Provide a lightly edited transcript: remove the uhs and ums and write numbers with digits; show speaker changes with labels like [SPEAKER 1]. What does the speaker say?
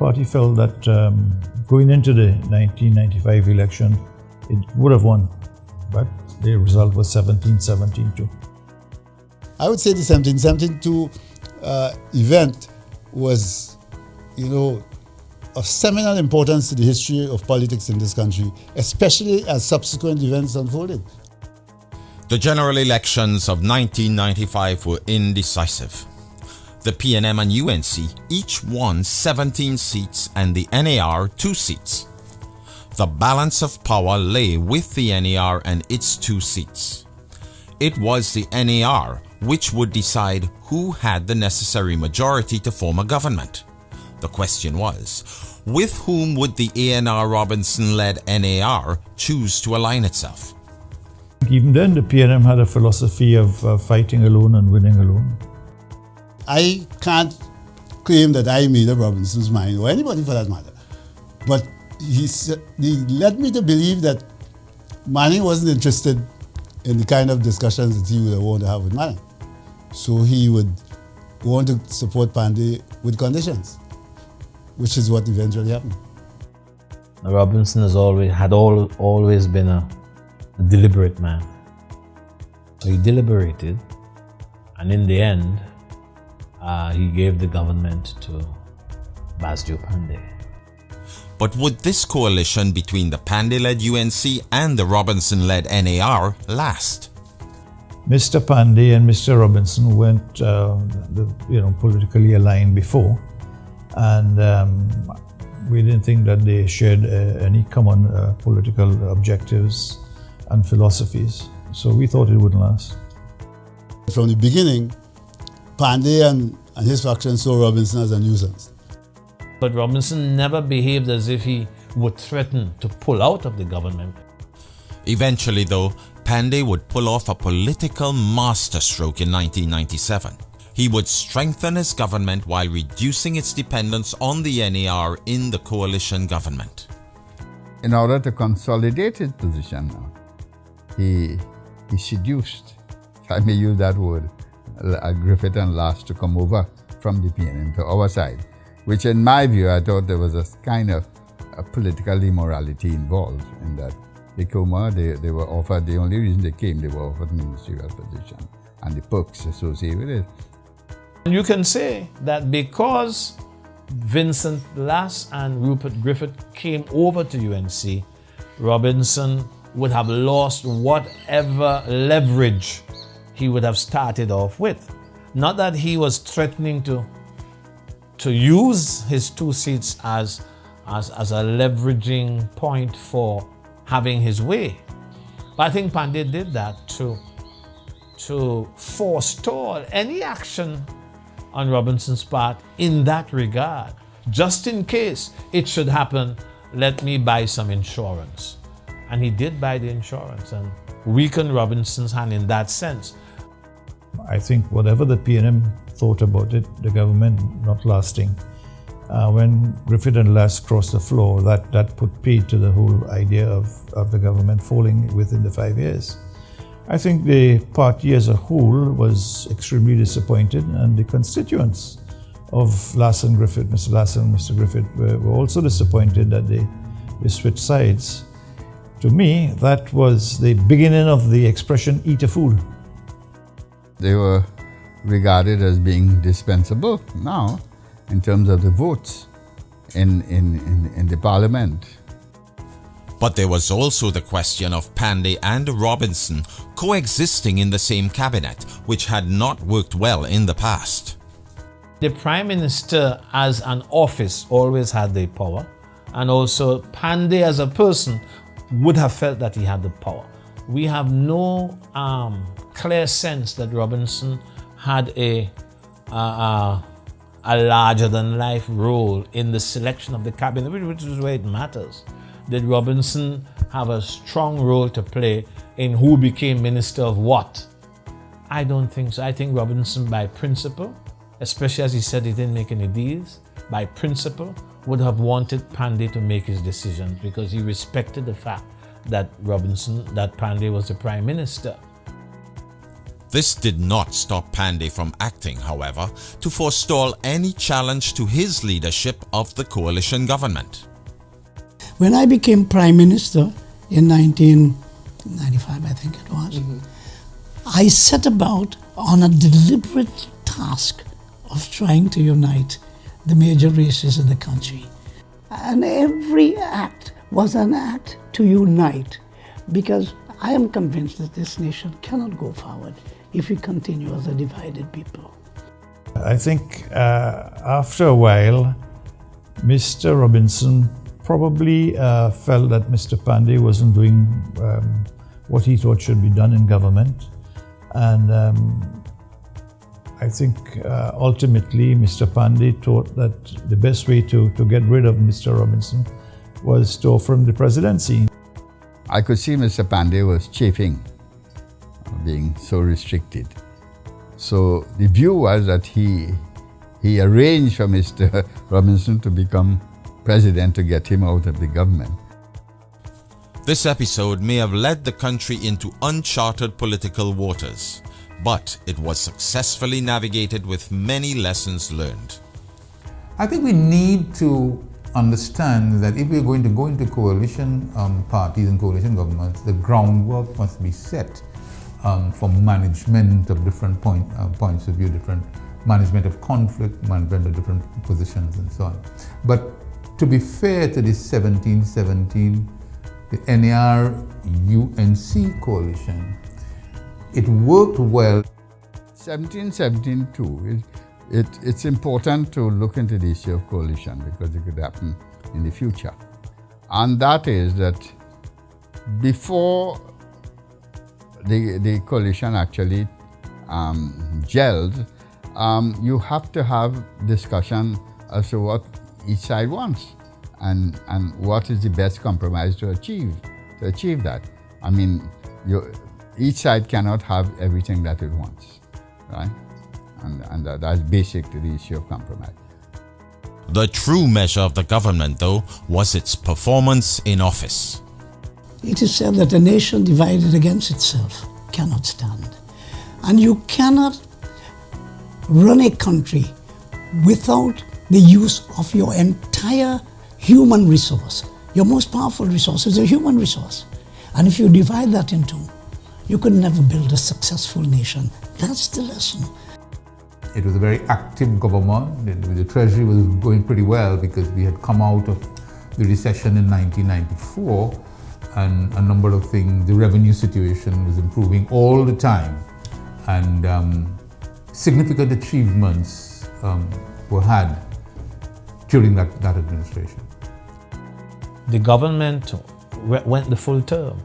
[SPEAKER 1] party felt that going into the 1995 election, it would have won, but the result was 17-17-2.
[SPEAKER 2] I would say the 17-17-2 event was, of seminal importance to the history of politics in this country, especially as subsequent events unfolded.
[SPEAKER 3] The general elections of 1995 were indecisive. The PNM and UNC each won 17 seats and the NAR 2 seats. The balance of power lay with the NAR and its 2 seats. It was the NAR which would decide who had the necessary majority to form a government. The question was, with whom would the A&R Robinson-led NAR choose to align itself?
[SPEAKER 1] Even then, the PNM had a philosophy of fighting alone and winning alone.
[SPEAKER 2] I can't claim that I made up Robinson's mind, or anybody for that matter. But he led me to believe that Manning wasn't interested in the kind of discussions that he would want to have with Manning. So he would want to support Pandey with conditions, which is what eventually happened.
[SPEAKER 4] Robinson had always been a deliberate man. So he deliberated, and in the end, he gave the government to Basdio Pandey.
[SPEAKER 3] But would this coalition between the Pandey-led UNC and the Robinson-led NAR last?
[SPEAKER 1] Mr. Pandey and Mr. Robinson weren't, politically aligned before, and we didn't think that they shared any common political objectives and philosophies. So we thought it wouldn't last.
[SPEAKER 2] From the beginning, Pandey and his faction saw Robinson as a nuisance.
[SPEAKER 4] But Robinson never behaved as if he would threaten to pull out of the government.
[SPEAKER 3] Eventually, though, Pandey would pull off a political masterstroke in 1997. He would strengthen his government while reducing its dependence on the NAR in the coalition government.
[SPEAKER 5] In order to consolidate his position now, he seduced, if I may use that word, Griffith and Last to come over from the PNM to our side, which in my view, I thought there was a kind of a political immorality involved in that. They were offered, the only reason they came, they were offered ministerial position and the perks associated with it.
[SPEAKER 4] You can say that because Vincent Lass and Rupert Griffith came over to UNC, Robinson would have lost whatever leverage he would have started off with. Not that he was threatening to use his 2 seats as a leveraging point for having his way. But I think Pandey did that to forestall any action on Robinson's part in that regard. Just in case it should happen, let me buy some insurance. And he did buy the insurance and weakened Robinson's hand in that sense.
[SPEAKER 1] I think whatever the PNM thought about it, the government not lasting. When Griffith and Lass crossed the floor, that put paid to the whole idea of the government falling within the 5 years. I think the party as a whole was extremely disappointed, and the constituents of Lass and Griffith, Mr. Lass and Mr. Griffith, were also disappointed that they switched sides. To me, that was the beginning of the expression, eat a fool.
[SPEAKER 5] They were regarded as being dispensable now in terms of the votes in the parliament.
[SPEAKER 3] But there was also the question of Pandey and Robinson coexisting in the same cabinet, which had not worked well in the past.
[SPEAKER 4] The Prime Minister as an office always had the power, and also Pandey as a person would have felt that he had the power. We have no clear sense that Robinson had a larger-than-life role in the selection of the cabinet, which is where it matters. Did Robinson have a strong role to play in who became minister of what? I don't think so. I think Robinson, by principle, especially as he said he didn't make any deals, by principle, would have wanted Pandey to make his decisions because he respected the fact that Pandey was the Prime Minister.
[SPEAKER 3] This did not stop Pandey from acting, however, to forestall any challenge to his leadership of the coalition government.
[SPEAKER 6] When I became Prime Minister in 1995, I think it was, I set about on a deliberate task of trying to unite the major races in the country. And every act was an act to unite, because I am convinced that this nation cannot go forward if we continue as a divided people.
[SPEAKER 1] I think after a while, Mr. Robinson probably felt that Mr. Pandey wasn't doing what he thought should be done in government. And I think ultimately Mr. Pandey thought that the best way to get rid of Mr. Robinson was to offer him the presidency.
[SPEAKER 5] I could see Mr. Pandey was chafing, being so restricted. So the view was that he arranged for Mr. Robinson to become president to get him out of the government.
[SPEAKER 3] This episode may have led the country into uncharted political waters, but it was successfully navigated with many lessons learned.
[SPEAKER 7] I think we need to understand that if we're going to go into coalition parties and coalition governments, the groundwork must be set for management of different points of view, different management of conflict, management of different positions and so on. But to be fair to this 1717, the NAR-UNC coalition, it worked well.
[SPEAKER 5] 1717 too, it's important to look into the issue of coalition because it could happen in the future. And that is that before the coalition actually gelled, you have to have discussion as to what each side wants and what is the best compromise to achieve that. I mean, each side cannot have everything that it wants, right? And that's basic to the issue of compromise.
[SPEAKER 3] The true measure of the government, though, was its performance in office.
[SPEAKER 6] It is said that a nation divided against itself cannot stand. And you cannot run a country without the use of your entire human resource. Your most powerful resource is a human resource. And if you divide that in two, you could never build a successful nation. That's the lesson.
[SPEAKER 7] It was a very active government. The Treasury was going pretty well because we had come out of the recession in 1994 and a number of things, the revenue situation was improving all the time, and significant achievements were had during that administration.
[SPEAKER 4] The government went the full term.